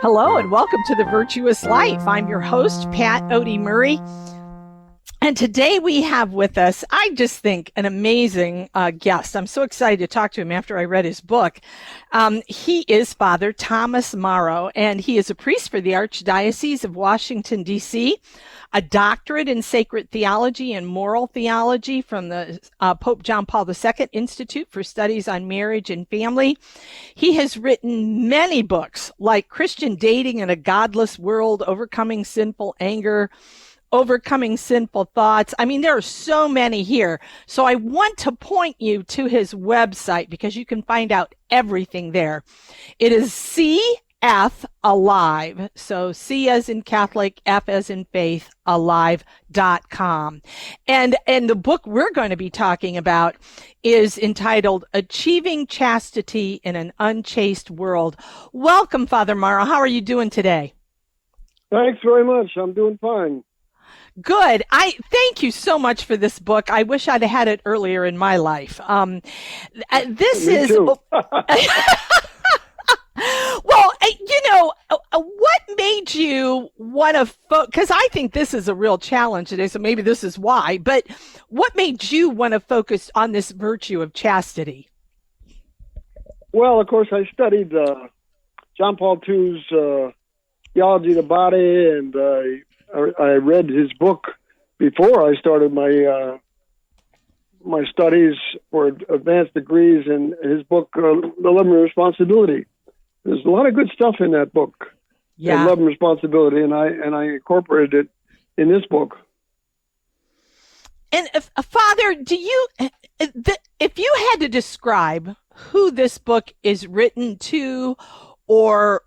Hello and welcome to the Virtuous Life. I'm your host, Pat Odie Murray. And today we have with us, I just think, an amazing guest. I'm so excited to talk to him after I read his book. He is Father Thomas Morrow, and he is a priest for the Archdiocese of Washington, D.C., a doctorate in sacred theology and moral theology from the Pope John Paul II Institute for Studies on Marriage and Family. He has written many books like Christian Dating in a Godless World, Overcoming Sinful Anger, Overcoming Sinful Thoughts. I mean, there are so many here. So I want to point you to his website because you can find out everything there. It is CF Alive. So C as in Catholic, F as in faith, alive.com. And the book we're going to be talking about is entitled Achieving Chastity in an Unchaste World. Welcome, Father Morrow. How are you doing today? Thanks very much. I'm doing fine. Good. I thank you so much for this book. I wish I'd had it earlier in my life. This Me is too. well, what made you want to because I think this is a real challenge today, so maybe this is why, but what made you want to focus on this virtue of chastity? Well, of course, I studied John Paul II's Theology of the Body, and I read his book before I started my my studies for advanced degrees, in his book, The Love and Responsibility. There's a lot of good stuff in that book, Yeah. Love and Responsibility, and I incorporated it in this book. And Father, if you had to describe who this book is written to or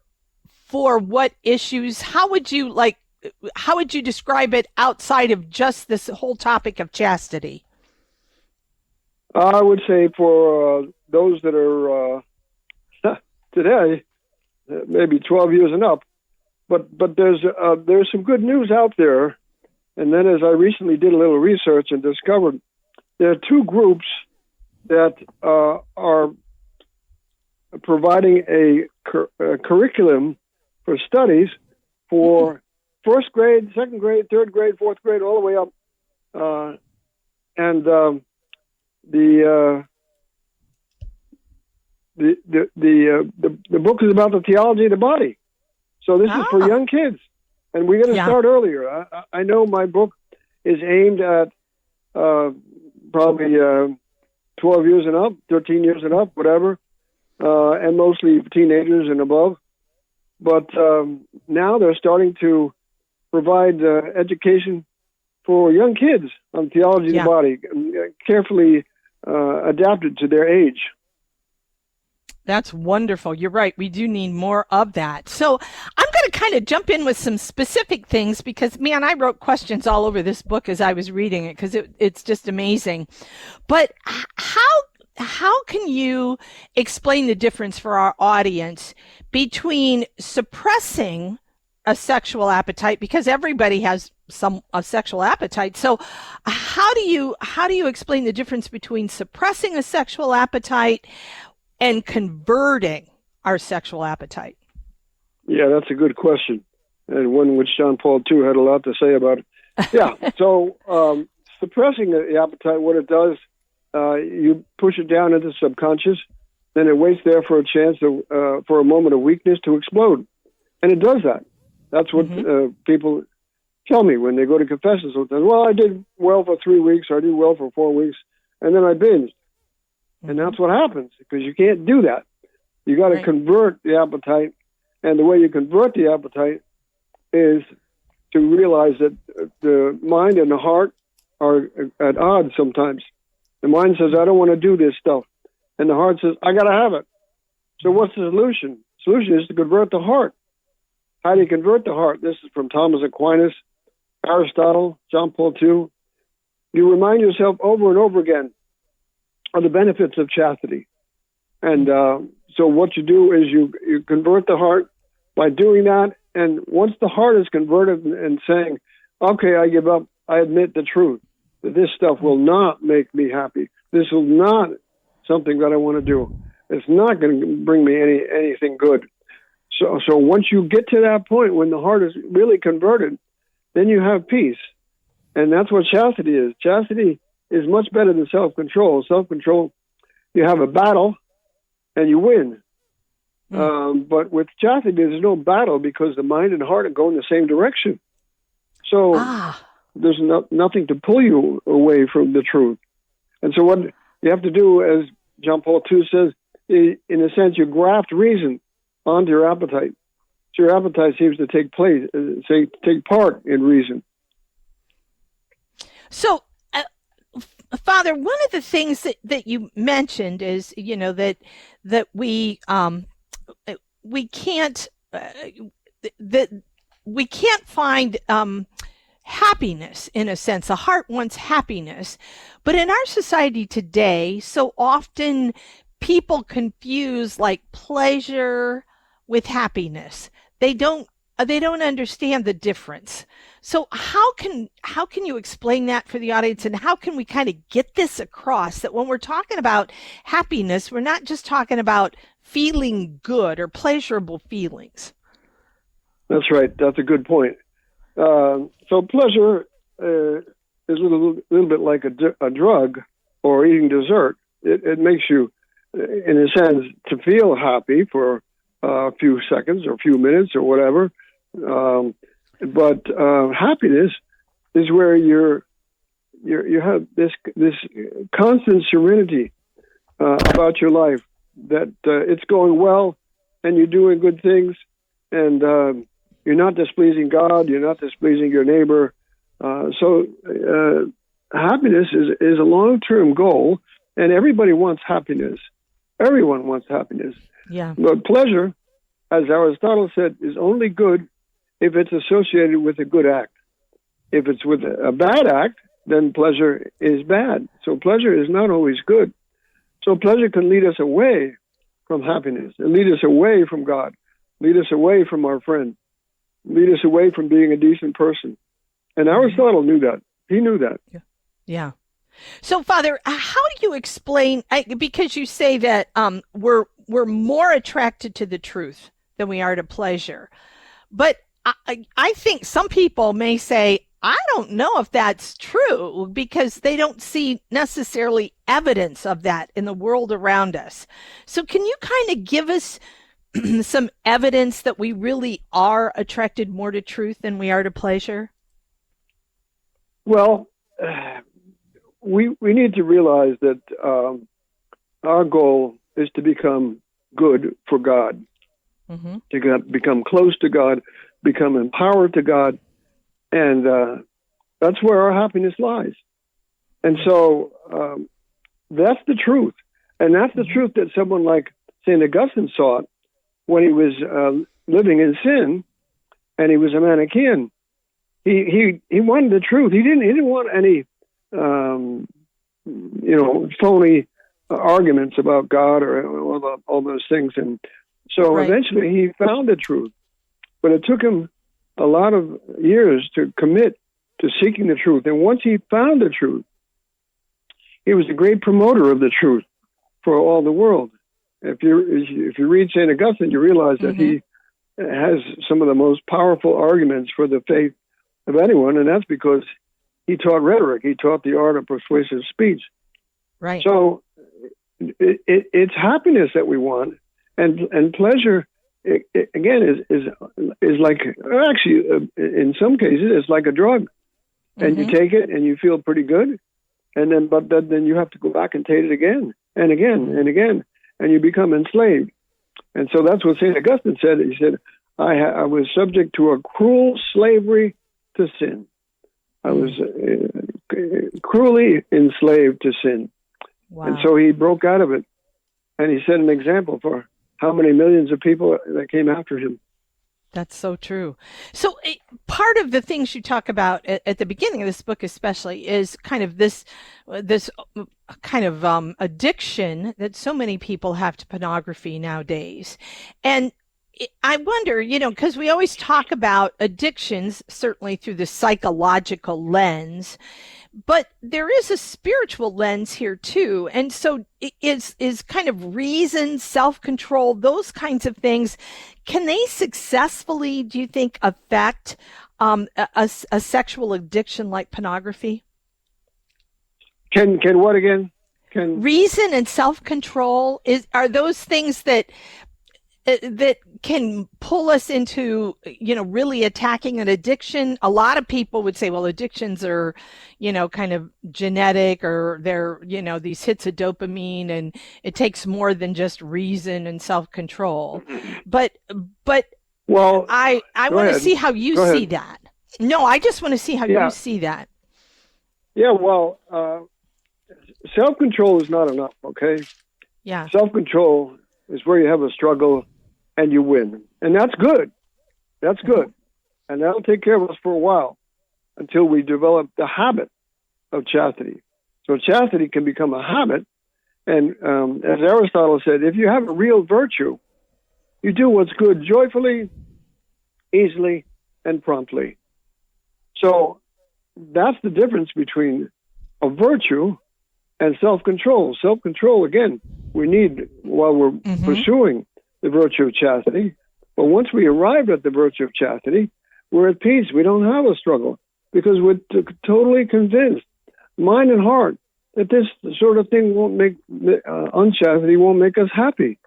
for what issues, how would you describe it outside of just this whole topic of chastity? I would say for those that are today, maybe 12 years and up, but there's some good news out there. And then, as I recently did a little research and discovered, there are two groups that are providing a curriculum for studies for first grade, second grade, third grade, fourth grade, all the way up. The book is about the theology of the body. So this is for young kids, and we're going to start earlier. I know my book is aimed at probably 12 years and up, 13 years and up, whatever, and mostly teenagers and above. But now they're starting to provide education for young kids on theology of the body, carefully adapted to their age. That's wonderful. You're right. We do need more of that. So I'm going to kind of jump in with some specific things because, man, I wrote questions all over this book as I was reading it because it's just amazing. But how can you explain the difference for our audience between suppressing a sexual appetite, because everybody has a sexual appetite. So how do you explain the difference between suppressing a sexual appetite and converting our sexual appetite? Yeah, that's a good question, and one which John Paul II had a lot to say about it. Yeah, so suppressing the appetite, what it does, you push it down into the subconscious, then it waits there for a chance for a moment of weakness to explode, and it does that. That's what people tell me when they go to confession sometimes. Well, I did well for 3 weeks, or I did well for 4 weeks, and then I binged. And that's what happens, because you can't do that. You got to convert the appetite, and the way you convert the appetite is to realize that the mind and the heart are at odds sometimes. The mind says, I don't want to do this stuff. And the heart says, I got to have it. So what's the solution? The solution is to convert the heart. How do you convert the heart? This is from Thomas Aquinas, Aristotle, John Paul II. You remind yourself over and over again of the benefits of chastity. And so what you do is you convert the heart by doing that. And once the heart is converted and saying, okay, I give up, I admit the truth, that this stuff will not make me happy. This is not something that I want to do. It's not going to bring me anything good. So once you get to that point when the heart is really converted, then you have peace. And that's what chastity is. Chastity is much better than self-control. Self-control, you have a battle and you win. But with chastity, there's no battle because the mind and heart are going the same direction. So there's nothing to pull you away from the truth. And so what you have to do, as John Paul II says, in a sense, you graft reason onto your appetite. So your appetite seems to take part in reason. So, Father, one of the things that you mentioned is, that we can't find happiness in a sense. The heart wants happiness, but in our society today, so often people confuse like pleasure with happiness. They don't understand the difference. So how can you explain that for the audience, and how can we kind of get this across that when we're talking about happiness, we're not just talking about feeling good or pleasurable feelings? That's right. That's a good point. So pleasure is a little bit like a drug or eating dessert. It makes you, in a sense, to feel happy for a few seconds or a few minutes or whatever. But happiness is where you have this constant serenity about your life, that it's going well and you're doing good things, and you're not displeasing God, you're not displeasing your neighbor. So happiness is a long-term goal, and everybody wants happiness. Everyone wants happiness. Yeah. But pleasure, as Aristotle said, is only good if it's associated with a good act. If it's with a bad act, then pleasure is bad. So pleasure is not always good. So pleasure can lead us away from happiness, and lead us away from God, lead us away from our friend, lead us away from being a decent person. And Aristotle knew that. He knew that. Yeah. So, Father, how do you explain, because you say that we're more attracted to the truth than we are to pleasure. But I think some people may say, I don't know if that's true, because they don't see necessarily evidence of that in the world around us. So can you kind of give us some evidence that we really are attracted more to truth than we are to pleasure? Well, we need to realize that our goal is to become good for God, to become close to God, become empowered to God, and that's where our happiness lies. And so that's the truth, and that's the truth that someone like St. Augustine sought when he was living in sin, and he was a Manichaean. He wanted the truth. He didn't want any phony arguments about God or all those things. And so eventually he found the truth. But it took him a lot of years to commit to seeking the truth. And once he found the truth, he was a great promoter of the truth for all the world. If you read St. Augustine, you realize that he has some of the most powerful arguments for the faith of anyone, and that's because he taught rhetoric. He taught the art of persuasive speech. Right. So it's happiness that we want, and pleasure. Again, is like, actually, in some cases, it's like a drug, and you take it and you feel pretty good, and then you have to go back and take it again and again and again, and you become enslaved. And so that's what St. Augustine said. He said, I was subject to a cruel slavery to sin. I was cruelly enslaved to sin. Wow. And so he broke out of it, and he set an example for how many millions of people that came after him. That's so true. So part of the things you talk about at the beginning of this book especially is kind of this kind of addiction that so many people have to pornography nowadays. And I wonder, because we always talk about addictions, certainly through the psychological lens, but there is a spiritual lens here too. And so is kind of reason, self-control, those kinds of things, can they successfully, do you think, affect a sexual addiction like pornography? Can what again? Can Reason and self-control are those things that can pull us into, really attacking an addiction. A lot of people would say, well, addictions are, kind of genetic, or they're, these hits of dopamine, and it takes more than just reason and self-control. But well, I want to see how you see that. No, I just want to see how you see that. Yeah, well, self-control is not enough, okay? Yeah. Self-control is where you have a struggle and you win. And that's good. That's good. And that'll take care of us for a while until we develop the habit of chastity. So chastity can become a habit. And as Aristotle said, if you have a real virtue, you do what's good joyfully, easily, and promptly. So that's the difference between a virtue and self-control. Self-control, again, we need while we're pursuing the virtue of chastity. But once we arrive at the virtue of chastity, we're at peace. We don't have a struggle because we're totally convinced, mind and heart, that this sort of thing won't make, unchastity won't make us happy.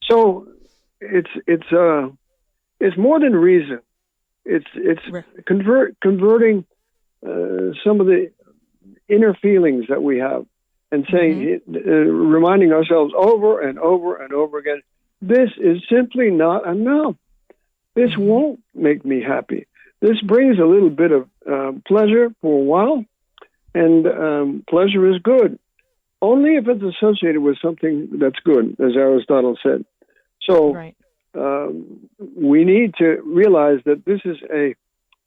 So it's more than reason. It's converting some of the inner feelings that we have and saying, reminding ourselves over and over and over again, this is simply not enough. This won't make me happy. This brings a little bit of pleasure for a while, and pleasure is good, only if it's associated with something that's good, as Aristotle said. So we need to realize that this is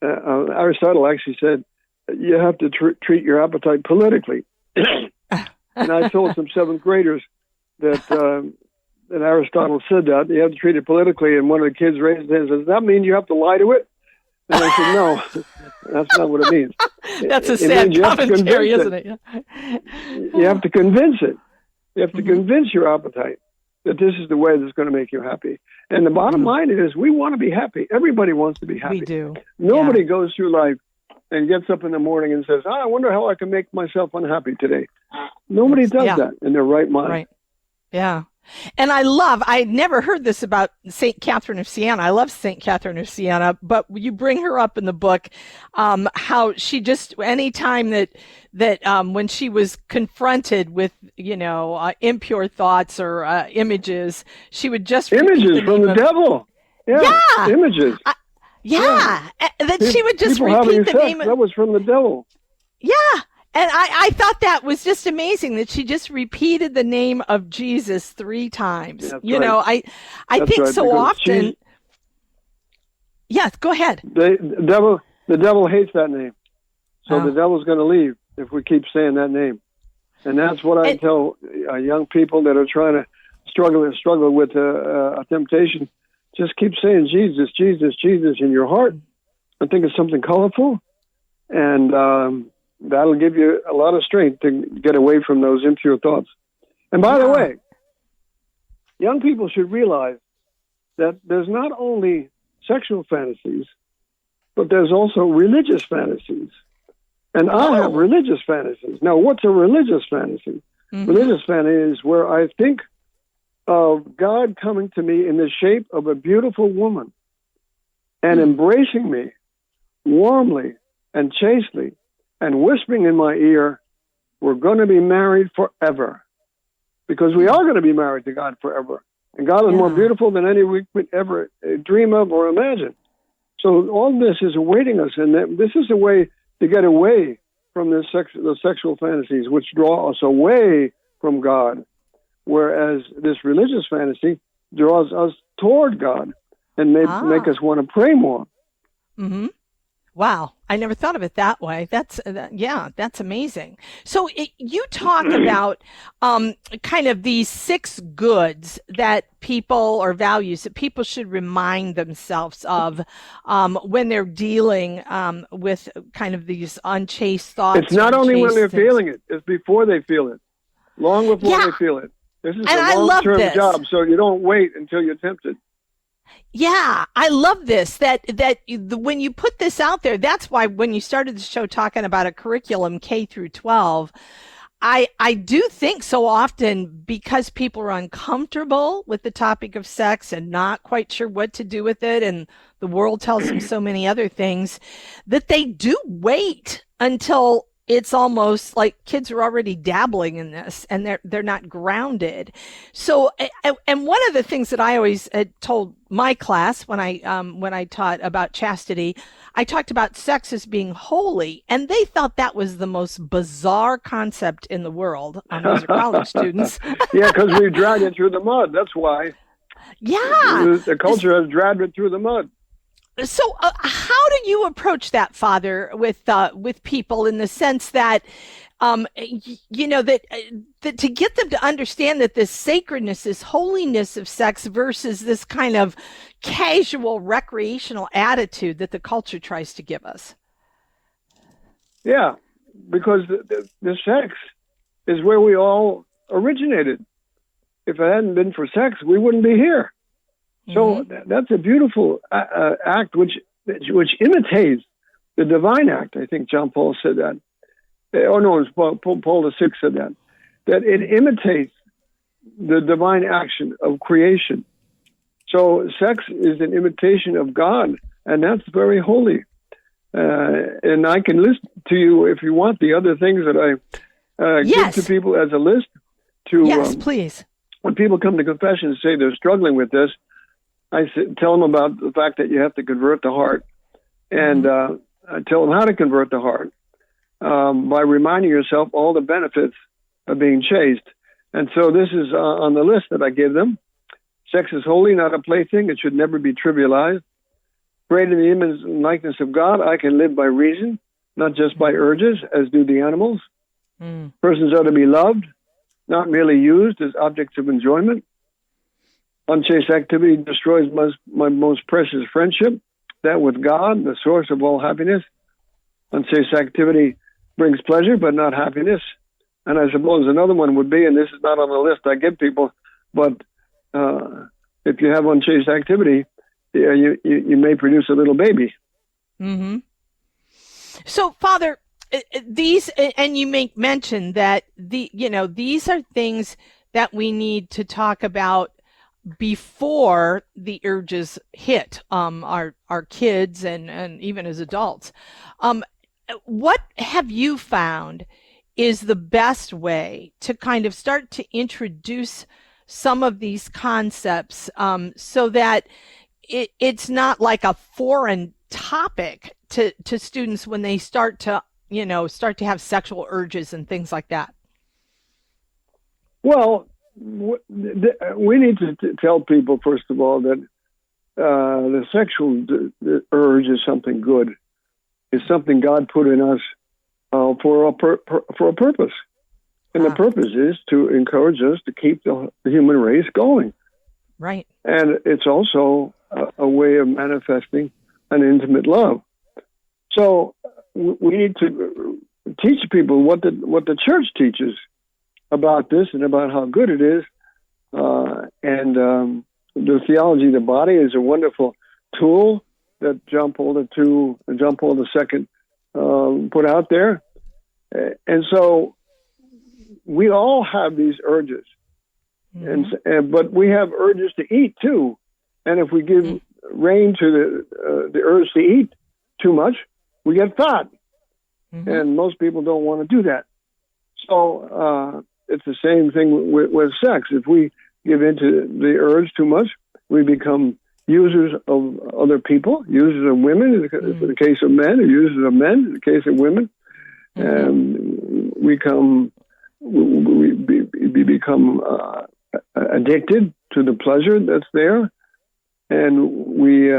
Aristotle actually said, you have to treat your appetite politically. And I told some seventh graders that Aristotle said that you have to treat it politically, and one of the kids raised his hand and says, does that mean you have to lie to it? And I said, no, that's not what it means. That's a sad commentary, isn't it? You have to convince it. You have to convince your appetite that this is the way that's going to make you happy. And the bottom line is, we want to be happy. Everybody wants to be happy. We do. Nobody goes through life and gets up in the morning and says, I wonder how I can make myself unhappy today. Nobody does that in their right mind. Right. Yeah. And I never heard this about St. Catherine of Siena. I love St. Catherine of Siena, but you bring her up in the book, how she just, anytime that when she was confronted with, impure thoughts or images, she would just images from the devil. Yeah. Images. That she would just people repeat the name. That was from the devil. Yeah. And I thought that was just amazing that she just repeated the name of Jesus 3 times. That's right. I think so often. Yes, go ahead. The devil hates that name. So the devil's going to leave if we keep saying that name. And that's what I tell young people that are trying to struggle with a temptation. Just keep saying Jesus, Jesus, Jesus in your heart. I think it's something colorful. And that'll give you a lot of strength to get away from those impure thoughts. And by the way, young people should realize that there's not only sexual fantasies, but there's also religious fantasies. And I have religious fantasies. Now, what's a religious fantasy? Religious fantasy is where I think of God coming to me in the shape of a beautiful woman and embracing me warmly and chastely, and whispering in my ear, we're going to be married forever. Because we are going to be married to God forever. And God is more beautiful than any we could ever dream of or imagine. So all this is awaiting us. And this is a way to get away from the sexual fantasies, which draw us away from God. Whereas this religious fantasy draws us toward God and make us want to pray more. Wow, I never thought of it that way. That's amazing. So you talk about kind of these six goods that people or values that people should remind themselves of when they're dealing with kind of these unchaste It's thoughts or not only when unchaste they're things. feeling it; it's before they feel it, long before Yeah, they feel it. This is and a I love long-term this. job, so you don't wait until you're tempted. Yeah, I love this. When you put this out there, that's why when you started the show talking about a curriculum K through 12, I do think so often because people are uncomfortable with the topic of sex and not quite sure what to do with it, and the world tells them so many other things, that they do wait until it's almost like kids are already dabbling in this and they're not grounded. So, and one of the things that I always told my class when I taught about chastity, I talked about sex as being holy, and they thought that was the most bizarre concept in the world. These are college students. Yeah, because we've dragged it through the mud. That's why Yeah. the culture has dragged it through the mud. So, how do you approach that, Father, with people in the sense that, that to get them to understand that this sacredness, this holiness of sex versus this kind of casual recreational attitude that the culture tries to give us? Yeah, because the sex is where we all originated. If it hadn't been for sex, we wouldn't be here. So that's a beautiful act which imitates the divine act. I think John Paul said that. Oh no, it was Paul VI said that. That it imitates the divine action of creation. So sex is an imitation of God, and that's very holy. And I can list to you, if you want, the other things that I give to people as a list. Yes, please. When people come to confession and say they're struggling with this, I tell them about the fact that you have to convert the heart. And I tell them how to convert the heart by reminding yourself all the benefits of being chaste. And so this is on the list that I give them. Sex is holy, not a plaything. It should never be trivialized. Created in the image and likeness of God, I can live by reason, not just by urges, as do the animals. Persons are to be loved, not merely used as objects of enjoyment. Unchaste activity destroys my most precious friendship, that with God, the source of all happiness. Unchaste activity brings pleasure, but not happiness. And I suppose another one would be, and this is not on the list I give people, but if you have unchaste activity, you may produce a little baby. So, Father, these, and you make mention that these are things that we need to talk about before the urges hit our kids and even as adults. What have you found is the best way to kind of start to introduce some of these concepts so that it's not like a foreign topic to students when they start to have sexual urges and things like that? Well, we need to tell people, first of all, that the sexual urge is something good. It's something God put in us for a purpose. And the purpose is to encourage us to keep the human race going. Right. And it's also a way of manifesting an intimate love. So we need to teach people what the church teaches about this and about how good it is. The theology of the body is a wonderful tool that John Paul II and John Paul II put out there. And so we all have these urges, but we have urges to eat too. And if we give rein to the urge to eat too much, we get fat. And most people don't want to do that. So it's the same thing with sex. If we give into the urge too much, we become users of other people, users of women in the case of men, or users of men in the case of women. And we become addicted to the pleasure that's there, and we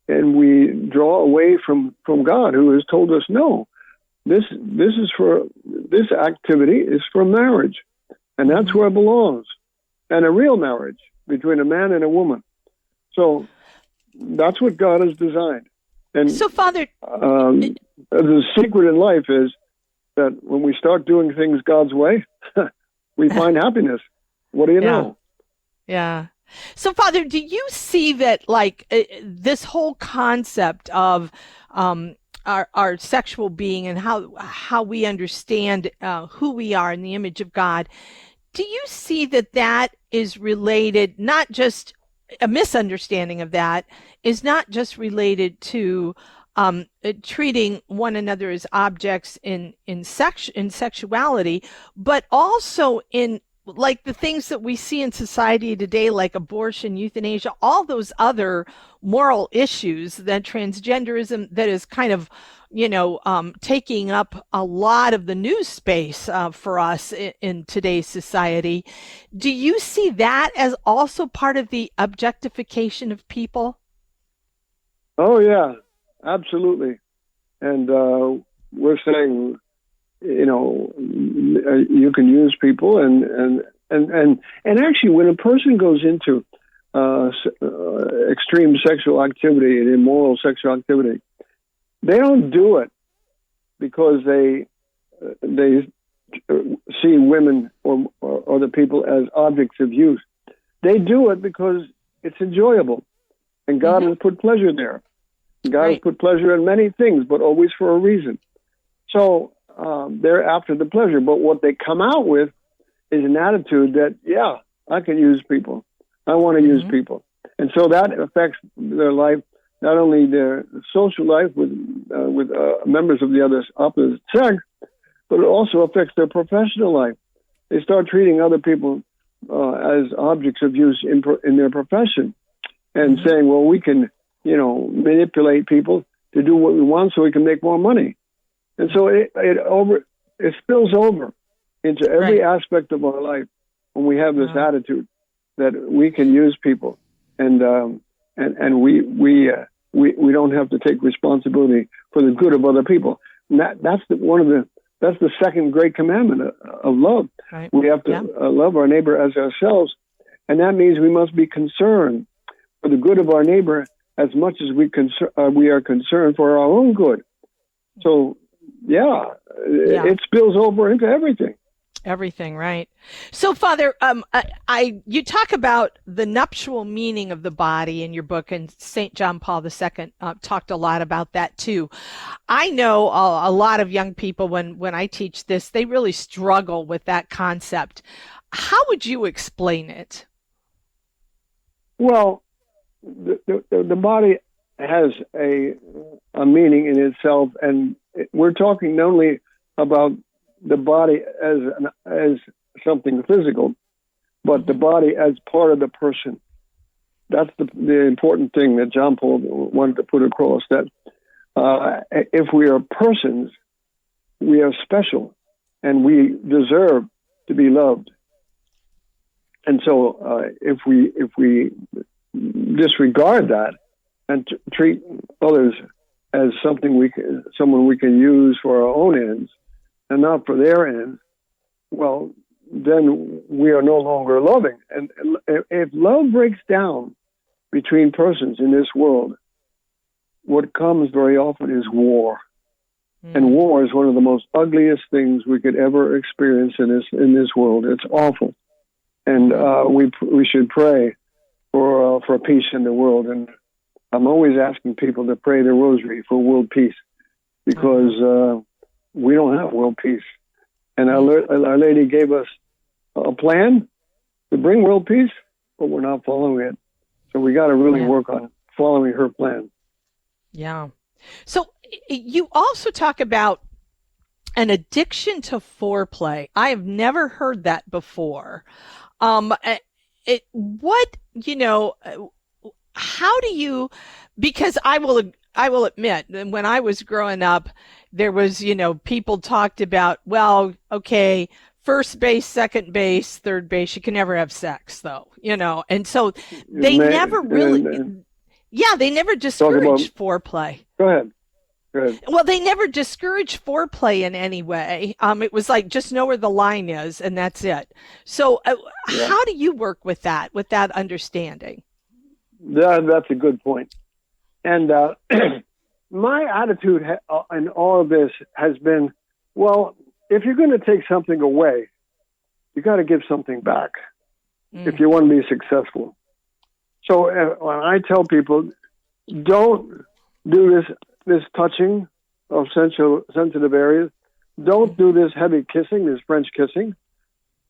we draw away from God, who has told us, no, this activity is for marriage, and that's where it belongs, and a real marriage between a man and a woman. So that's what God has designed. And so, Father, the secret in life is that when we start doing things God's way, we find happiness. What do you know? Yeah. So, Father, do you see that, like, this whole concept of our sexual being and how we understand who we are in the image of God, do you see that is related, not just a misunderstanding of that, is not just related to treating one another as objects in sexuality, but also in, like, the things that we see in society today, like abortion, euthanasia, all those other moral issues, that transgenderism that is kind of, taking up a lot of the news space for us in today's society. Do you see that as also part of the objectification of people? Oh, yeah, absolutely. And we're saying, you can use people, and actually, when a person goes into extreme sexual activity and immoral sexual activity, they don't do it because they see women or other people as objects of use. They do it because it's enjoyable, and God has put pleasure there. God has put pleasure in many things, but always for a reason. So they're after the pleasure, but what they come out with is an attitude that, yeah, I can use people. I want to use people. And so that affects their life, not only their social life with members of the opposite sex, but it also affects their professional life. They start treating other people as objects of use in their profession, and saying, well, we can, manipulate people to do what we want so we can make more money. And so it spills over into every aspect of our life when we have this attitude that we can use people, and we don't have to take responsibility for the good of other people. And that's the second great commandment of love. Right. We have to love our neighbor as ourselves, and that means we must be concerned for the good of our neighbor as much as we are concerned for our own good. So, it spills over into everything. Everything, right? So, Father, you talk about the nuptial meaning of the body in your book, and St. John Paul II talked a lot about that too. I know a lot of young people, when I teach this, they really struggle with that concept. How would you explain it? Well, the body has a meaning in itself, and we're talking not only about the body as something physical, but the body as part of the person. That's the important thing that John Paul wanted to put across, that if we are persons, we are special, and we deserve to be loved. And so if we disregard that and treat others as someone we can use for our own ends and not for their ends, well, then we are no longer loving. And if love breaks down between persons in this world, what comes very often is war. And war is one of the most ugliest things we could ever experience in this world. It's awful. And we should pray for peace in the world. And I'm always asking people to pray the rosary for world peace, because we don't have world peace. And Our Lady gave us a plan to bring world peace, but we're not following it. So we got to really work on following her plan. Yeah. So you also talk about an addiction to foreplay. I have never heard that before. How do you, because I will admit, when I was growing up, there was, people talked about, well, okay, first base, second base, third base, you can never have sex though, and so they never really, Yeah, they never discourage foreplay. Go ahead. Well, they never discourage foreplay in any way. It was like, just know where the line is, and that's it. So how do you work with that understanding? That's a good point. And my attitude in all of this has been, well, if you're going to take something away, you got to give something back if you want to be successful. So when I tell people, don't do this touching of sensitive areas, don't do this heavy kissing, this French kissing,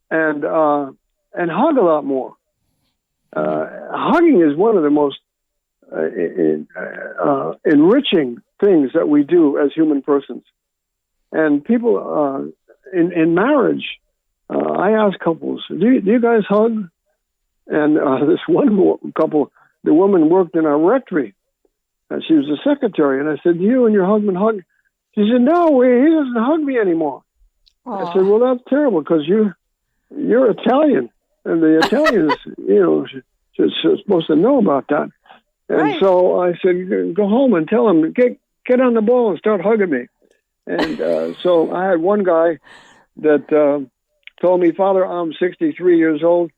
and hug a lot more. Hugging is one of the most enriching things that we do as human persons. And people in marriage, I ask couples, do you guys hug? And this one couple, the woman worked in our rectory, and she was the secretary. And I said, do you and your husband hug? She said, no, he doesn't hug me anymore. Aww. I said, well, that's terrible, because you're Italian, and the Italians, are supposed to know about that. And right. So I said, go home and tell him, get on the ball and start hugging me. And so I had one guy that told me, Father, I'm 63 years old,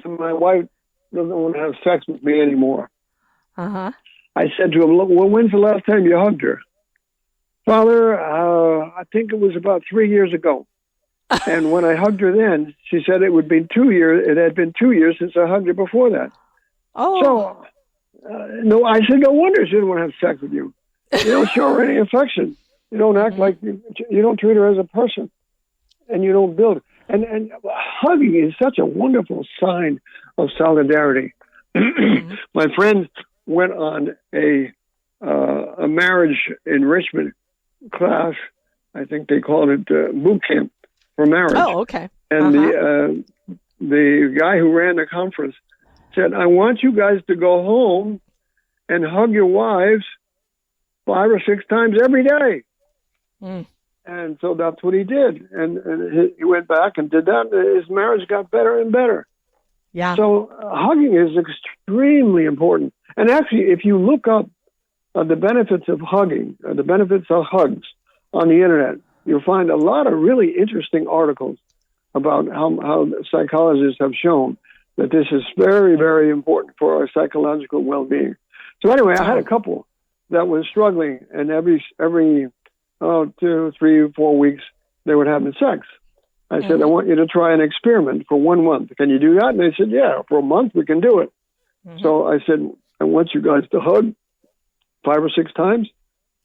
and my wife doesn't want to have sex with me anymore. Uh-huh. I said to him, look, well, when's the last time you hugged her? Father, I think it was about 3 years ago. And when I hugged her then, she said it had been 2 years since I hugged her before that. Oh. So, no, I said, no wonder she didn't want to have sex with you. You don't show her any affection. You don't act like you don't treat her as a person, and you don't build. And hugging is such a wonderful sign of solidarity. My friend went on a marriage enrichment class. I think they called it boot camp for marriage. Oh, okay. And the guy who ran the conference said, I want you guys to go home and hug your wives 5 or 6 times every day. Mm. And so that's what he did. And he went back and did that. And his marriage got better and better. Yeah. So hugging is extremely important. And actually, if you look up the benefits of hugging, the benefits of hugs on the internet, you'll find a lot of really interesting articles about how psychologists have shown that this is very, very important for our psychological well-being. So anyway, I had a couple that was struggling, and every 2, 3, 4 weeks, they were having sex. I said, I want you to try an experiment for 1 month. Can you do that? And they said, yeah, for a month we can do it. Mm-hmm. So I said, I want you guys to hug 5 or 6 times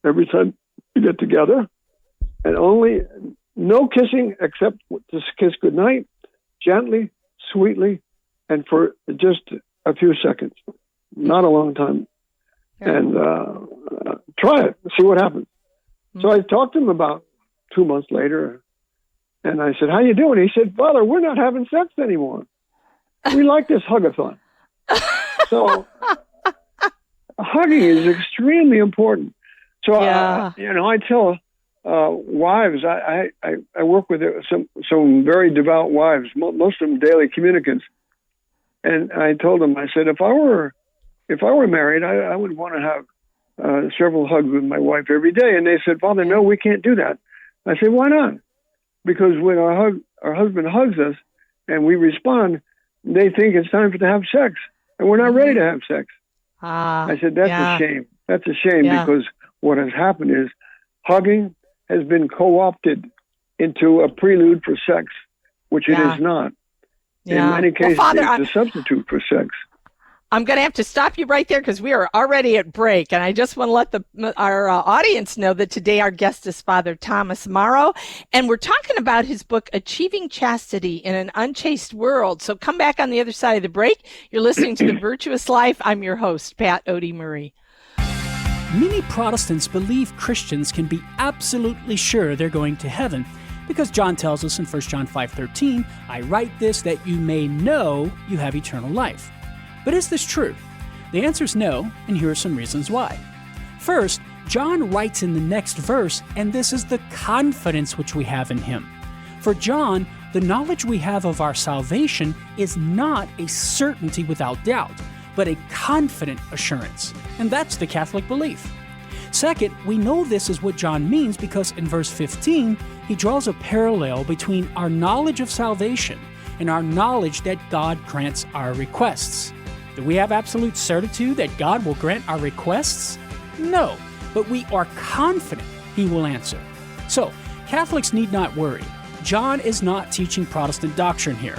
every time you get together, and no kissing except to kiss goodnight, gently, sweetly, and for just a few seconds, not a long time. Yeah. And try it, see what happens. Mm-hmm. So I talked to him about 2 months later, and I said, how you doing? He said, Father, we're not having sex anymore. We like this hugathon. So hugging is extremely important. So, yeah. I tell wives, I work with some very devout wives, most of them daily communicants. And I told them, I said, if I were married, I would want to have several hugs with my wife every day. And they said, Father, no, we can't do that. I said, why not? Because when our husband hugs us and we respond, they think it's time to have sex, and we're not ready to have sex. I said, that's a shame. That's a shame because what has happened is hugging has been co-opted into a prelude for sex, which it is not. In many cases, Father, it's a substitute for sex. I'm going to have to stop you right there because we are already at break. And I just want to let our audience know that today our guest is Father Thomas Morrow. And we're talking about his book, Achieving Chastity in an Unchaste World. So come back on the other side of the break. You're listening to The Virtuous Life. I'm your host, Pat Odie Murray. Many Protestants believe Christians can be absolutely sure they're going to heaven because John tells us in 1 John 5:13, I write this that you may know you have eternal life. But is this true? The answer is no, and here are some reasons why. First, John writes in the next verse, and this is the confidence which we have in him. For John, the knowledge we have of our salvation is not a certainty without doubt. but a confident assurance. And that's the Catholic belief. Second, we know this is what John means because in verse 15, he draws a parallel between our knowledge of salvation and our knowledge that God grants our requests. Do we have absolute certitude that God will grant our requests? No, but we are confident he will answer. So, Catholics need not worry. John is not teaching Protestant doctrine here.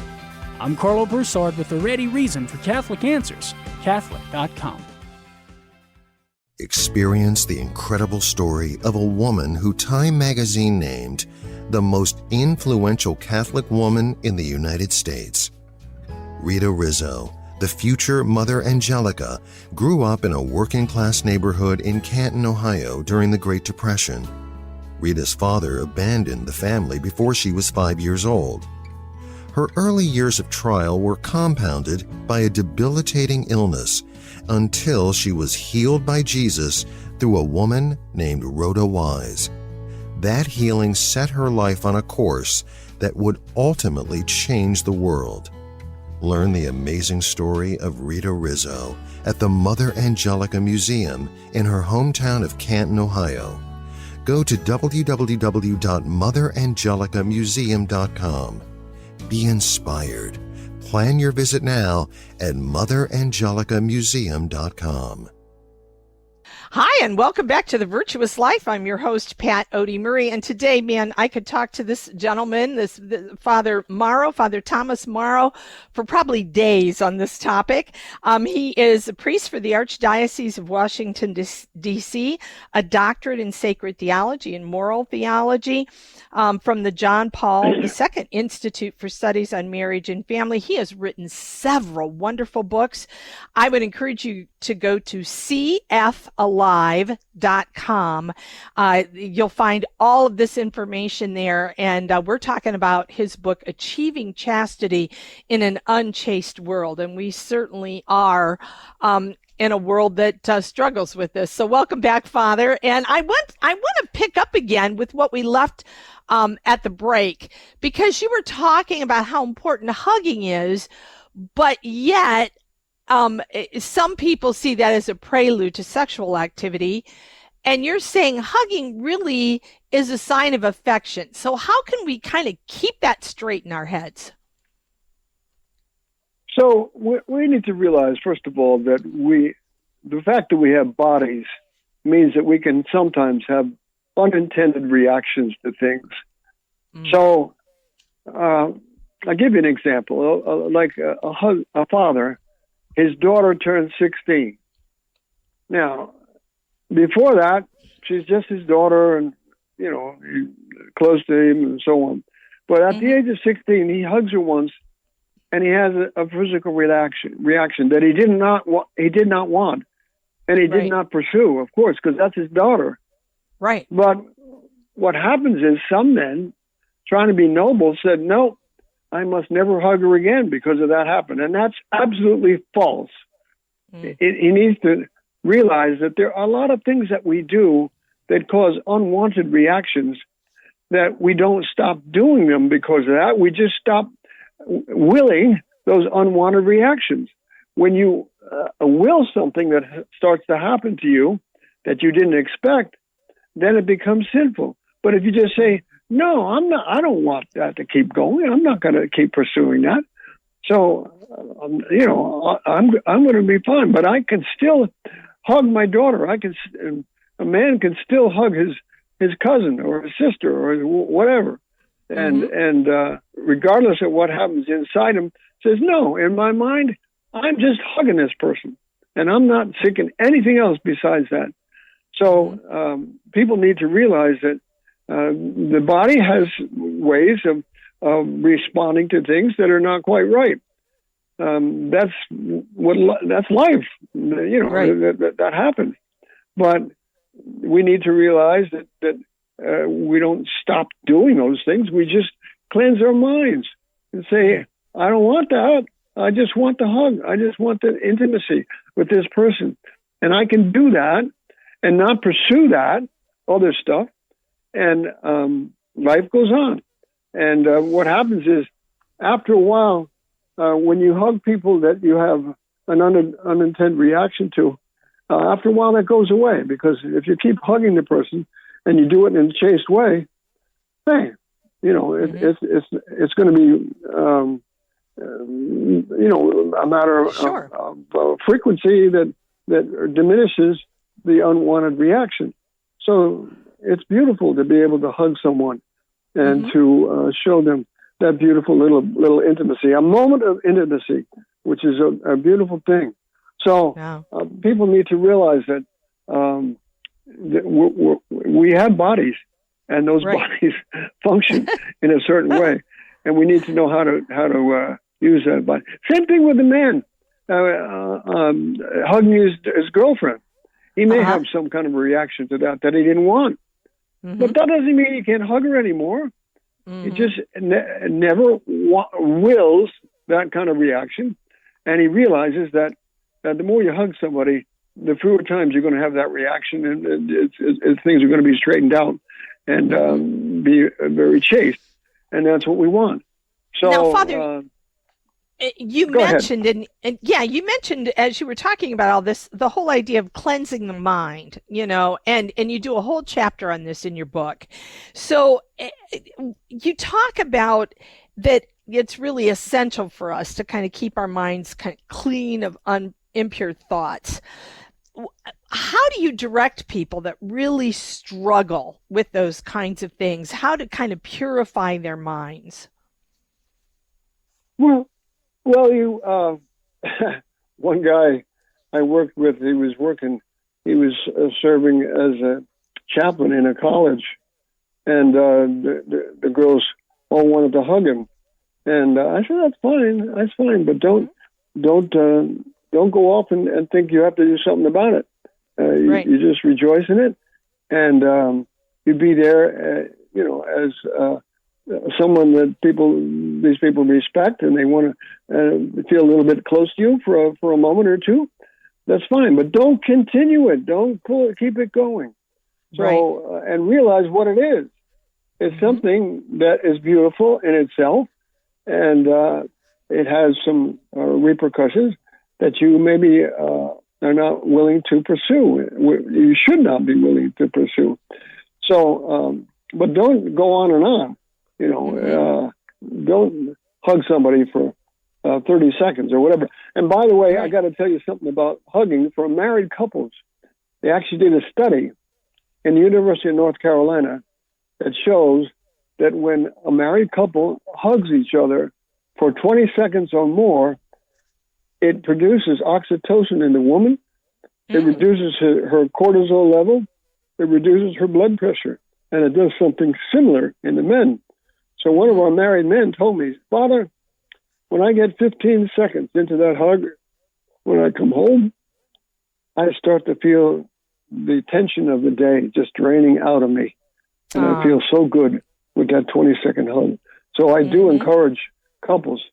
I'm Carlo Broussard with the ready reason for Catholic Answers, Catholic.com. Experience the incredible story of a woman who Time magazine named the most influential Catholic woman in the United States. Rita Rizzo, the future Mother Angelica, grew up in a working-class neighborhood in Canton, Ohio during the Great Depression. Rita's father abandoned the family before she was 5 years old. Her early years of trial were compounded by a debilitating illness until she was healed by Jesus through a woman named Rhoda Wise. That healing set her life on a course that would ultimately change the world. Learn the amazing story of Rita Rizzo at the Mother Angelica Museum in her hometown of Canton, Ohio. Go to www.motherangelicamuseum.com. Be inspired. Plan your visit now at motherangelicamuseum.com. Hi, and welcome back to the Virtuous Life. I'm your host, Pat Odie Murray. And today, man, I could talk to this gentleman, Father Thomas Morrow, for probably days on this topic. He is a priest for the Archdiocese of Washington, D.C., a doctorate in sacred theology and moral theology from the John Paul II Institute for Studies on Marriage and Family. He has written several wonderful books. I would encourage you to go to cfalive.com. You'll find all of this information there. And we're talking about his book, Achieving Chastity in an Unchaste World. And we certainly are in a world that struggles with this. So welcome back, Father. And I want to pick up again with what we left at the break, because you were talking about how important hugging is, but yet some people see that as a prelude to sexual activity. And you're saying hugging really is a sign of affection. So how can we kind of keep that straight in our heads? So we need to realize, first of all, that the fact that we have bodies means that we can sometimes have unintended reactions to things. So I'll give you an example. Like a father, his daughter turned 16. Now, before that, she's just his daughter and, close to him and so on. But at the age of 16, he hugs her once, and he has a physical reaction that he did not want, and he did not pursue, of course, because that's his daughter. Right. But what happens is some men, trying to be noble, said, no, I must never hug her again because of that happened. And that's absolutely false. He needs to realize that there are a lot of things that we do that cause unwanted reactions, that we don't stop doing them because of that. We just stop willing those unwanted reactions. When you will something that starts to happen to you that you didn't expect, then it becomes sinful. But if you just say, no, I don't want that to keep going. I'm not going to keep pursuing that. So, I'm going to be fine. But I can still hug my daughter. A man can still hug his cousin or his sister or whatever. And regardless of what happens inside him, says, no, in my mind, I'm just hugging this person. And I'm not seeking anything else besides that. So people need to realize that the body has ways of responding to things that are not quite right. That's life. That happens. But we need to realize that we don't stop doing those things. We just cleanse our minds and say, I don't want that. I just want the hug. I just want the intimacy with this person. And I can do that and not pursue that other stuff. And life goes on. And what happens is, after a while, when you hug people that you have an unintended reaction to, after a while that goes away, because if you keep hugging the person and you do it in a chaste way, hey, it's going to be a matter of frequency that diminishes the unwanted reaction. So it's beautiful to be able to hug someone and to show them that beautiful little intimacy, a moment of intimacy, which is a beautiful thing. So people need to realize that, we have bodies, and those bodies function in a certain way, and we need to know how to use that body. Same thing with the man hugging his girlfriend. He may have some kind of reaction to that he didn't want, but that doesn't mean he can't hug her anymore. He just never wills that kind of reaction, and he realizes that the more you hug somebody, the fewer times you're going to have that reaction, and things are going to be straightened out and be very chaste, and that's what we want. So, now, Father, you mentioned, you mentioned as you were talking about all this, the whole idea of cleansing the mind, and you do a whole chapter on this in your book. So you talk about that it's really essential for us to kind of keep our minds kind of clean of impure thoughts. How do you direct people that really struggle with those kinds of things? How to kind of purify their minds? Well, you one guy I worked with, he was serving as a chaplain in a college, and the girls all wanted to hug him, and I said, that's fine, but don't go off and think you have to do something about it. You just rejoice in it, and you be there, as someone that these people respect, and they want to feel a little bit close to you for a moment or two. That's fine, but don't continue it. Don't keep it going. So and realize what it is. It's something that is beautiful in itself, and it has some repercussions that you maybe are not willing to pursue. You should not be willing to pursue. So, but don't go on and on. Don't hug somebody for 30 seconds or whatever. And by the way, I got to tell you something about hugging for married couples. They actually did a study in the University of North Carolina that shows that when a married couple hugs each other for 20 seconds or more, it produces oxytocin in the woman. It reduces her cortisol level. It reduces her blood pressure. And it does something similar in the men. So one of our married men told me, Father, when I get 15 seconds into that hug, when I come home, I start to feel the tension of the day just draining out of me. And I feel so good with that 20-second hug. So I do encourage couples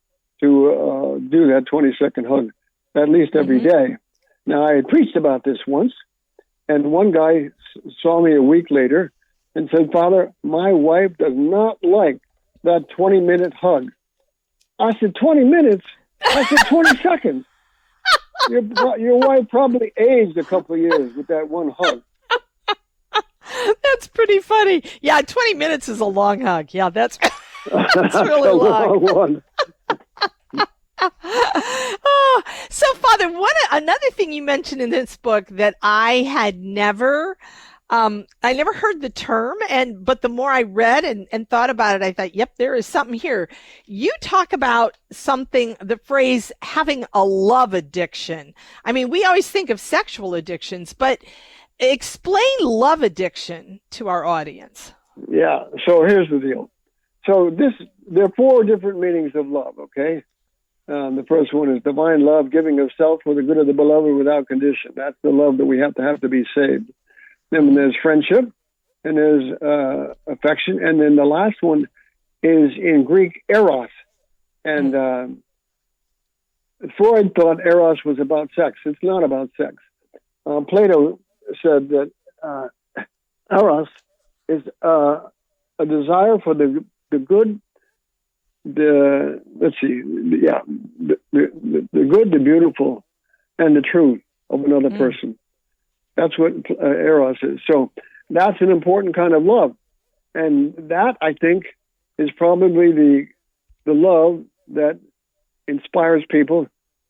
to do that 20-second hug at least every day. Now, I had preached about this once, and one guy saw me a week later and said, Father, my wife does not like that 20-minute hug. I said, 20 minutes? I said, 20 seconds. Your wife probably aged a couple of years with that one hug. That's pretty funny. Yeah, 20 minutes is a long hug. Yeah, that's really a long. one. So, Father, another thing you mentioned in this book that I had never heard the term, but the more I read and thought about it, I thought, yep, there is something here. You talk about the phrase having a love addiction. I mean, we always think of sexual addictions, but explain love addiction to our audience. Yeah, so here's the deal. So there are 4 different meanings of love, okay? The first one is divine love, giving of self for the good of the beloved without condition. That's the love that we have to be saved. Then there's friendship, and there's affection, and then the last one is in Greek, eros. And Freud thought eros was about sex. It's not about sex. Plato said that eros is a desire for the good, the good, the beautiful, and the truth of another person. That's what eros is. So that's an important kind of love. And that, I think, is probably the love that inspires people,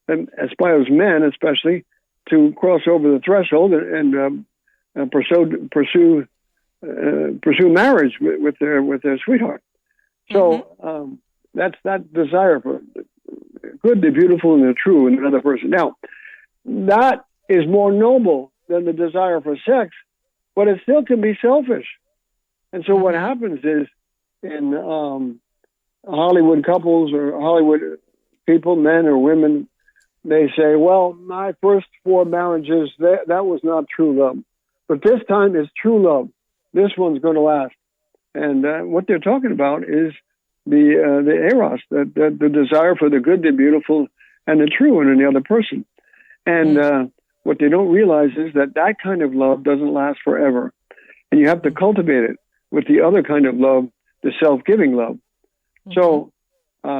and inspires men especially, to cross over the threshold and pursue marriage with their sweetheart. So that's that desire for good, the beautiful, and the true in another person. Now, that is more noble than the desire for sex, but it still can be selfish. And so what happens is, in Hollywood couples or Hollywood people, men or women, they say, well, my first 4 marriages, that was not true love. But this time is true love. This one's going to last. And what they're talking about is the eros, the desire for the good, the beautiful, and the true in the other person. And what they don't realize is that kind of love doesn't last forever. And you have to cultivate it with the other kind of love, the self-giving love. So they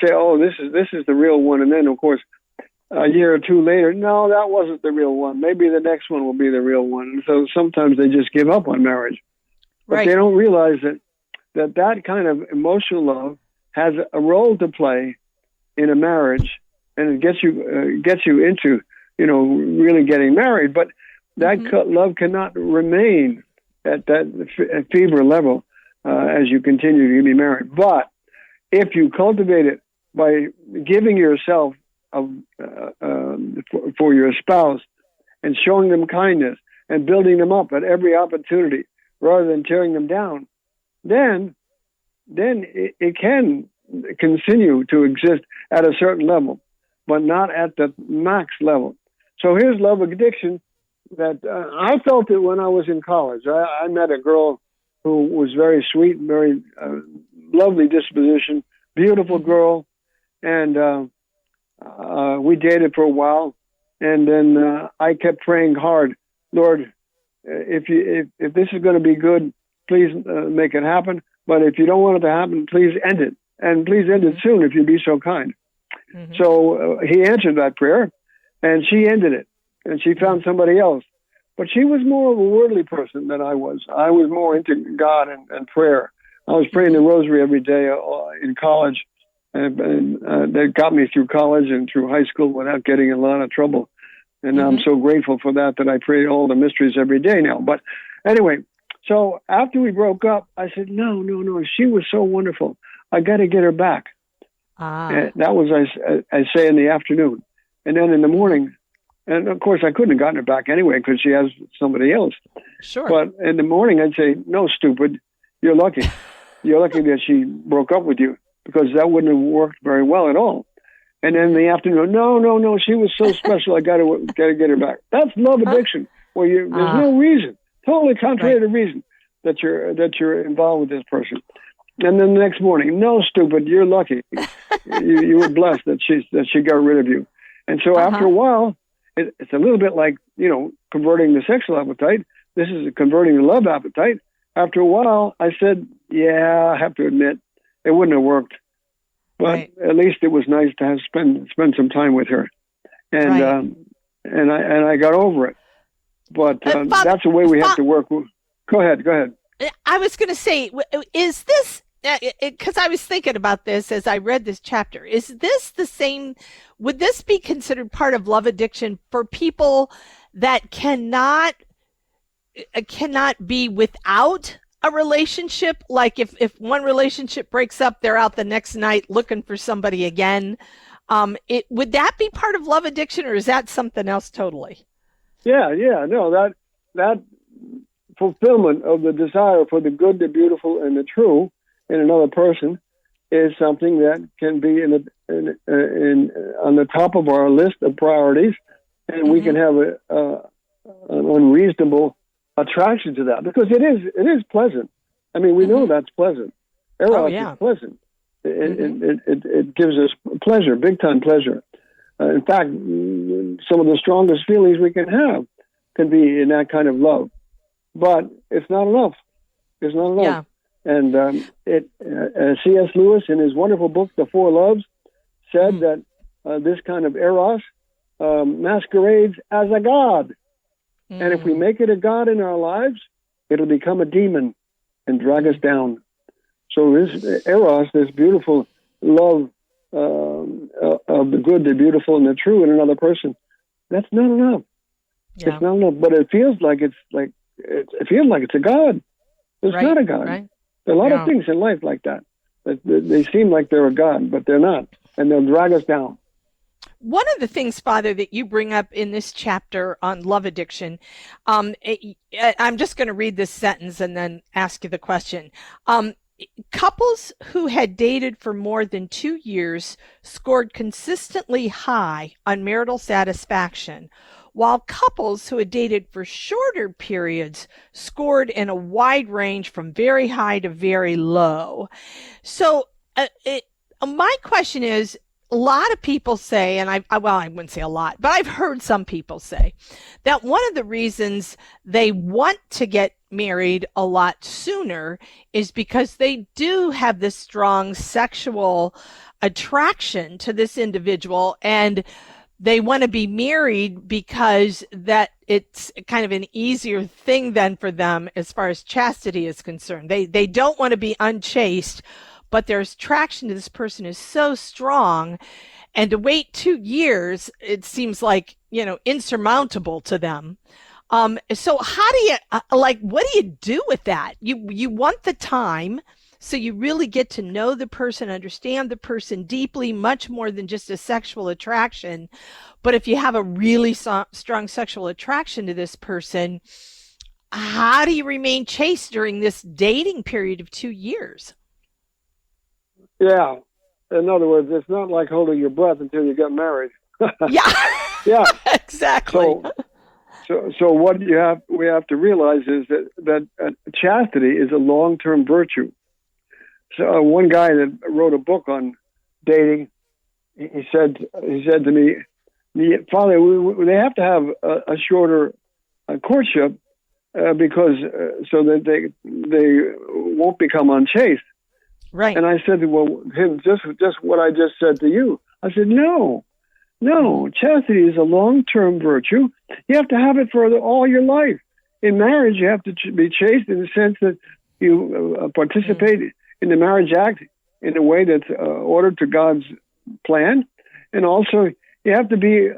say, oh, this is the real one. And then, of course, a year or two later, no, that wasn't the real one. Maybe the next one will be the real one. And so sometimes they just give up on marriage. But they don't realize that kind of emotional love has a role to play in a marriage, and it gets you into, really getting married. But that love cannot remain at that fever level as you continue to be married. But if you cultivate it by giving yourself for your spouse and showing them kindness and building them up at every opportunity rather than tearing them down, then it can continue to exist at a certain level, but not at the max level. So here's love addiction that I felt it when I was in college. I met a girl who was very sweet, very lovely disposition, beautiful girl, and we dated for a while, and then I kept praying hard, Lord, if this is going to be good, please make it happen. But if you don't want it to happen, please end it, and please end it soon if you'd be so kind. So he answered that prayer, and she ended it, and she found somebody else. But she was more of a worldly person than I was. I was more into God and prayer. I was praying the rosary every day in college, and that got me through college and through high school without getting in a lot of trouble. And I'm so grateful for that I pray all the mysteries every day now. But anyway, so after we broke up, I said, no, she was so wonderful. I got to get her back. And that was, I say, in the afternoon. And then in the morning, and of course I couldn't have gotten her back anyway because she has somebody else. Sure. But in the morning I'd say, no, stupid, you're lucky. You're lucky that she broke up with you, because that wouldn't have worked very well at all. And then in the afternoon, no, she was so special. I got to get her back. That's love addiction, where there's no reason, totally contrary to reason, that you're involved with this person. And then the next morning, no, stupid, you're lucky. you were blessed that she got rid of you. And so after a while, it's a little bit like, converting the sexual appetite. This is converting the love appetite. After a while, I said, yeah, I have to admit, it wouldn't have worked. But at least it was nice to spend some time with her, and I got over it. But Bob, that's the way we have to work. Go ahead. I was going to say, is this, because I was thinking about this as I read this chapter, is this the same? Would this be considered part of love addiction for people that cannot be without a relationship? Like if one relationship breaks up, they're out the next night looking for somebody again. Would that be part of love addiction, or is that something else totally? Yeah. No, that fulfillment of the desire for the good, the beautiful, and the true in another person is something that can be on the top of our list of priorities, and we can have an unreasonable attraction to that, because it is pleasant. I mean, we know that's pleasant. Eros is pleasant. It gives us pleasure, big time pleasure. In fact, some of the strongest feelings we can have can be in that kind of love. But it's not enough. It's not enough. Yeah. And C.S. Lewis, in his wonderful book, The Four Loves, said that this kind of eros masquerades as a god. And if we make it a god in our lives, it'll become a demon and drag us down. So this eros, this beautiful love of the good, the beautiful, and the true in another person, that's not enough. Yeah. It's not enough. But it feels like it feels like it's a god. It's Right, not a god. right. There are a lot of things in life like that. They seem like they're a god, but they're not, and they'll drag us down. One of the things, Father, that you bring up in this chapter on love addiction, I'm just going to read this sentence and then ask you the question. Couples who had dated for more than 2 years scored consistently high on marital satisfaction, while couples who had dated for shorter periods scored in a wide range from very high to very low. So my question is, a lot of people say, and I wouldn't say a lot, but I've heard some people say that one of the reasons they want to get married a lot sooner is because they do have this strong sexual attraction to this individual, and they want to be married because that it's kind of an easier thing then for them as far as chastity is concerned. They don't want to be unchaste, but their attraction to this person is so strong, and to wait 2 years, it seems like, insurmountable to them. So how do you, what do you do with that? You want the time, so you really get to know the person, understand the person deeply, much more than just a sexual attraction. But if you have a really strong sexual attraction to this person, how do you remain chaste during this dating period of 2 years? Yeah. In other words, it's not like holding your breath until you get married. Yeah. Yeah. Exactly. So what we have to realize is that chastity is a long-term virtue. So one guy that wrote a book on dating, he said to me, Father, they have to have a shorter courtship because so that they won't become unchaste. Right. And I said, well, him just what I just said to you. I said, no, chastity is a long-term virtue. You have to have it for all your life. In marriage, you have to be chaste in the sense that you participate in the marriage act in a way that's ordered to God's plan. And also, you have to be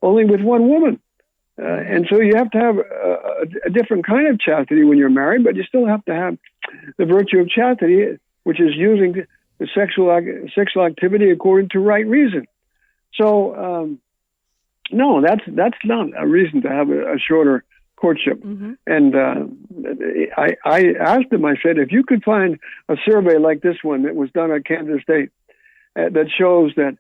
only with one woman. And so you have to have a different kind of chastity when you're married, but you still have to have the virtue of chastity, which is using the sexual activity according to right reason. So, no, that's not a reason to have a shorter courtship. Mm-hmm. And I asked him, I said, if you could find a survey like this one that was done at Kansas State that shows that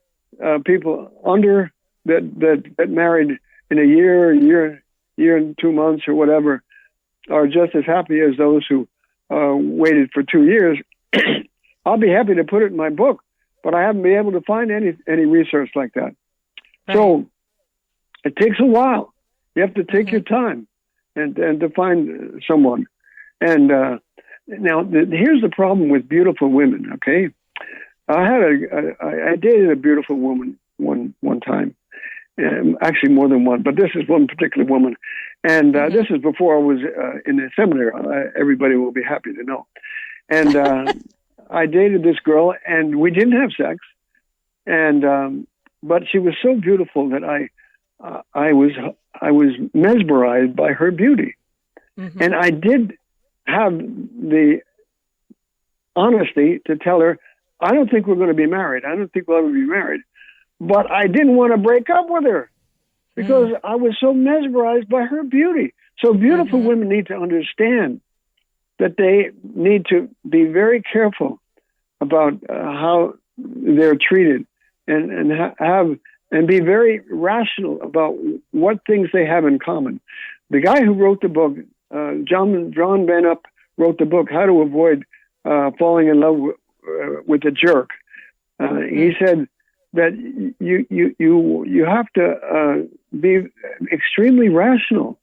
people under that married in a year and 2 months or whatever are just as happy as those who waited for 2 years, I'll be happy to put it in my book, but I haven't been able to find any research like that. Right. So it takes a while. You have to take your time and to find someone. And now here's the problem with beautiful women. Okay, I dated a beautiful woman one time, actually more than one, but this is one particular woman, and this is before I was in the seminary. Everybody will be happy to know. And I dated this girl, and we didn't have sex, and but she was so beautiful that I was mesmerized by her beauty, and I did have the honesty to tell her, I don't think we're going to be married. I don't think we'll ever be married. But I didn't want to break up with her because I was so mesmerized by her beauty. So beautiful women need to understand that they need to be very careful about how they're treated and be very rational about what things they have in common. The guy who wrote the book, John Van Up, wrote the book, How to Avoid Falling in Love with a Jerk. He said that you have to be extremely rational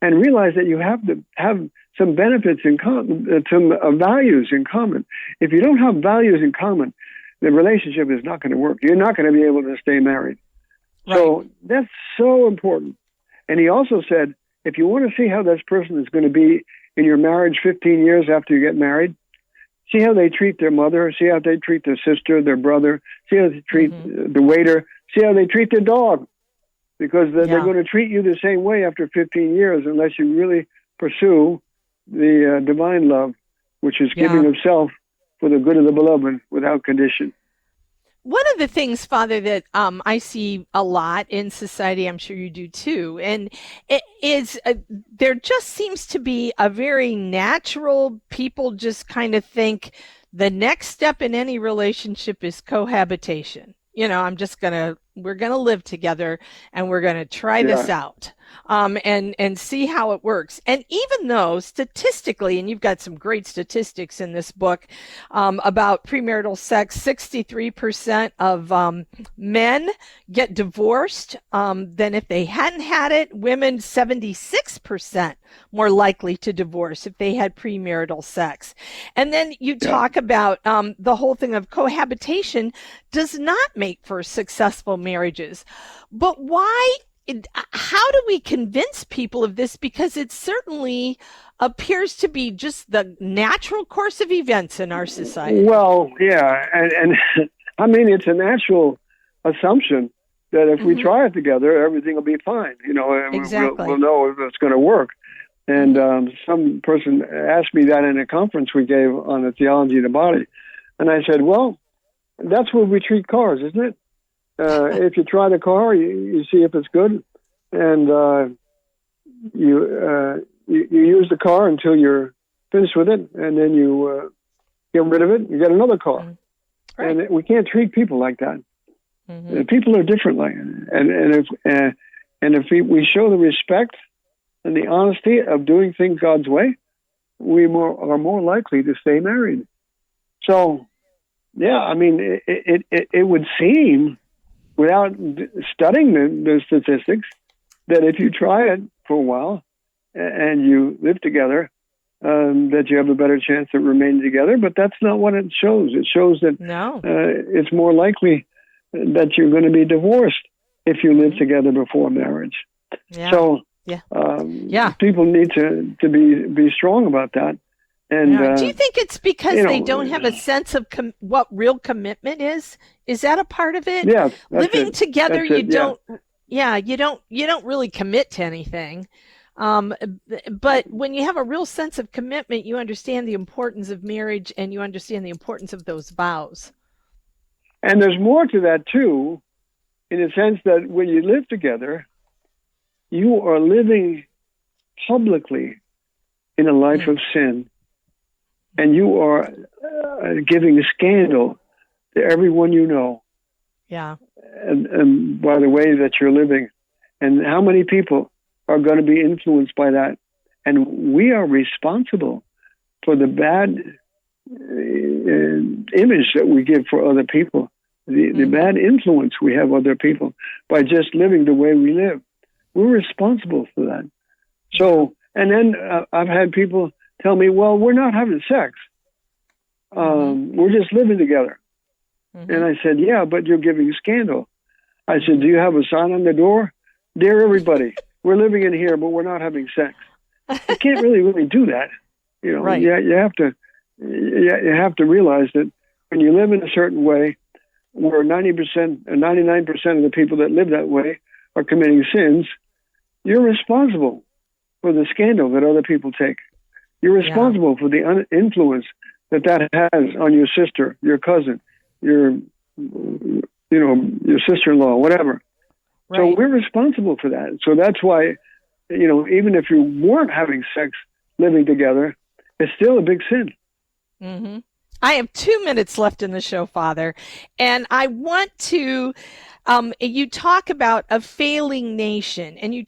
and realize that you have to have some benefits in common, some values in common. If you don't have values in common, the relationship is not going to work. You're not going to be able to stay married. Right. So that's so important. And he also said, if you want to see how this person is going to be in your marriage 15 years after you get married, see how they treat their mother, see how they treat their sister, their brother, see how they treat the waiter, see how they treat their dog. Because they're going to treat you the same way after 15 years unless you really pursue the divine love, which is giving of self for the good of the beloved without condition. One of the things, Father, that I see a lot in society, I'm sure you do too, and it is there just seems to be a very natural, people just kind of think the next step in any relationship is cohabitation. You know, we're going to live together and we're going to try this out and see how it works. And even though statistically, and you've got some great statistics in this book about premarital sex, 63% of men get divorced than if they hadn't had it. Women, 76% more likely to divorce if they had premarital sex. And then you talk about the whole thing of cohabitation does not make for successful marriages. But why? How do we convince people of this? Because it certainly appears to be just the natural course of events in our society. Well, yeah. And I mean, it's a natural assumption that if we try it together, everything will be fine. You know, and exactly. we'll know if it's going to work. And some person asked me that in a conference we gave on the theology of the body. And I said, well, that's where we treat cars, isn't it? If you try the car, you see if it's good, and you use the car until you're finished with it, and then you get rid of it. You get another car, right. And we can't treat people like that. People are different, and if we show the respect and the honesty of doing things God's way, we are more likely to stay married. So, yeah, I mean, it would seem, without studying the statistics, that if you try it for a while and you live together, that you have a better chance of remaining together. But that's not what it shows. It shows that it's more likely that you're going to be divorced if you live together before marriage. Yeah. So people need to be strong about that. And do you think it's because they don't have a sense of what real commitment is? Is that a part of it? Yeah, living together, you don't really commit to anything. But when you have a real sense of commitment, you understand the importance of marriage and you understand the importance of those vows. And there's more to that too, in the sense that when you live together, you are living publicly in a life of sin. And you are giving a scandal to everyone you know. Yeah. And by the way that you're living. And how many people are going to be influenced by that? And we are responsible for the bad image that we give for other people, the bad influence we have other people by just living the way we live. We're responsible for that. So, and then I've had people tell me, well, we're not having sex. We're just living together. And I said, yeah, but you're giving scandal. I said, do you have a sign on the door? Dear everybody, we're living in here, but we're not having sex. You can't really do that. You know, right. you have to realize that when you live in a certain way, where 90% or 99% of the people that live that way are committing sins, you're responsible for the scandal that other people take. You're responsible for the influence that has on your sister, your cousin, your sister-in-law, whatever. Right. So we're responsible for that. So that's why, even if you weren't having sex, living together, it's still a big sin. Mm-hmm. I have 2 minutes left in the show, Father, and I want to. You talk about a failing nation, and you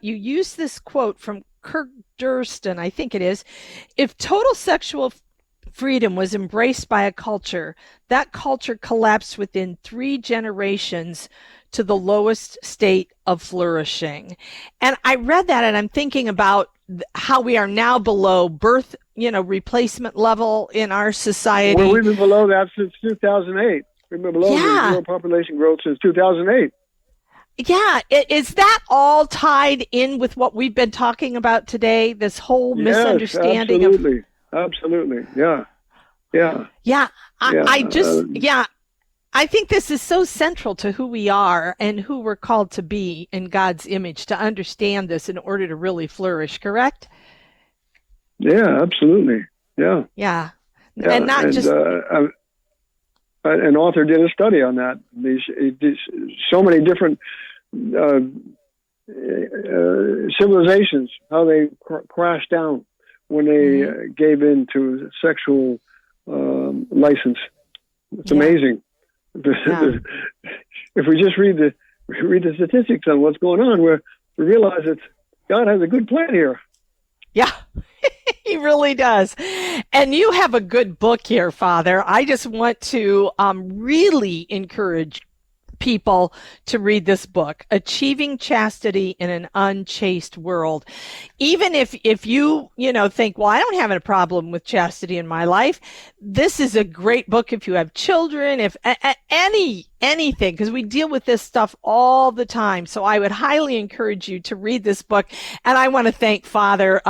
use this quote from Kirk Durston, I think it is. If total sexual freedom was embraced by a culture, that culture collapsed within 3 generations to the lowest state of flourishing. And I read that and I'm thinking about how we are now below birth replacement level in our society. Well, we've been below that since 2008. We've been below zero population growth since 2008. Yeah. Is that all tied in with what we've been talking about today? This whole misunderstanding Absolutely. Yeah. I think this is so central to who we are and who we're called to be in God's image, to understand this in order to really flourish, correct? Yeah, absolutely. Yeah. Yeah. And not just... an author did a study on that. These so many different civilizations, how they crashed down when they gave in to sexual license. It's amazing. If we just read the statistics on what's going on, we realize that God has a good plan here. Yeah, he really does. And you have a good book here, Father. I just want to really encourage people to read this book, Achieving Chastity in an Unchaste World. Even if you think, well, I don't have a problem with chastity in my life, this is a great book if you have children, if anything, because we deal with this stuff all the time. So I would highly encourage you to read this book. And I want to thank Father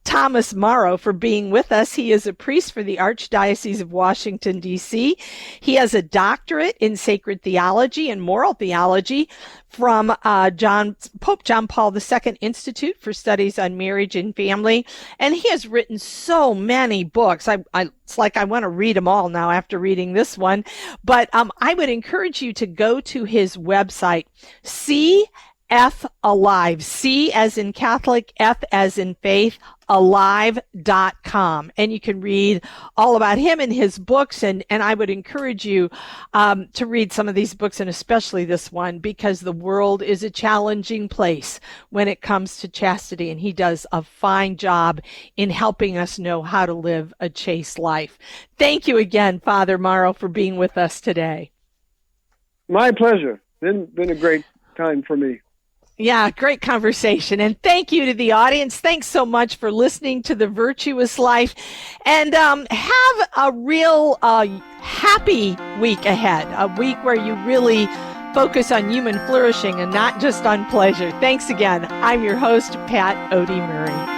Thomas Morrow for being with us. He is a priest for the Archdiocese of Washington, D.C. He has a doctorate in sacred theology and moral theology from Pope John Paul II Institute for Studies on Marriage and Family. And he has written so many books. It's like I want to read them all now after reading this one. But I would encourage you to go to his website, CF Alive, C as in Catholic, F as in faith, alive.com. And you can read all about him and his books. And I would encourage you to read some of these books, and especially this one, because the world is a challenging place when it comes to chastity. And he does a fine job in helping us know how to live a chaste life. Thank you again, Father Morrow, for being with us today. My pleasure. Been a great time for me. Yeah, great conversation. And thank you to the audience. Thanks so much for listening to The Virtuous Life. And have a real happy week ahead, a week where you really focus on human flourishing and not just on pleasure. Thanks again. I'm your host, Pat Odie Murray.